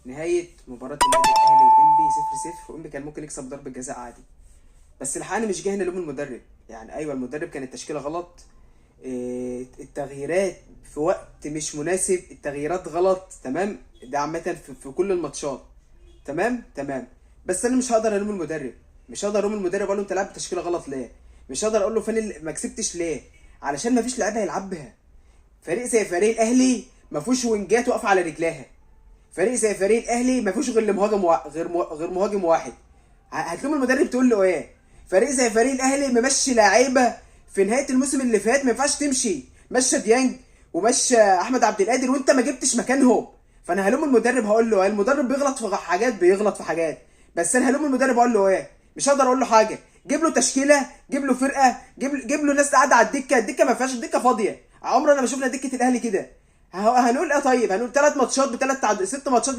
نهايه مباراه النادي الاهلي وانبي 0-0، وانبي كان ممكن يكسب ضربه جزاء عادي. بس الحقيقه مش جاي نلوم المدرب، يعني ايوه المدرب كان التشكيله غلط، التغييرات في وقت مش مناسب، التغييرات غلط، تمام. ده عامه في كل الماتشات، تمام. بس انا مش هقدر الوم المدرب، مش هقدر الوم المدرب اقول له انت لعبت تشكيله غلط ليه، مش هقدر اقول له فين ما كسبتش ليه، علشان ما فيش لعيبه يلعب بها. فريق زي فريق الاهلي ما فيهوش وينجات واقفه على رجلها. فريق زي فريق الاهلي ما فيهوش غير مهاجم غير مهاجم واحد. هتلوم المدرب تقول له ايه؟ فريق زي فريق الاهلي ممشي لعيبه في نهايه الموسم اللي فات ما ينفعش تمشي، مشى ديانج ومشى احمد عبد القادر وانت ما جبتش مكانهم. فانا هلوم المدرب، هقول له ايه؟ المدرب بيغلط في حاجات، بس انا هلوم المدرب اقول له ايه؟ مش هقدر اقول له حاجه. جيب له تشكيله، جيب له فرقه، جيب له ناس قاعده على الدكه، الدكه ما فيهاش، الدكه فاضيه. عمرنا ما شفنا دكه الاهلي كده. هنقول ايه طيب؟ هنقول 3 ماتشات ب3 ست ماتشات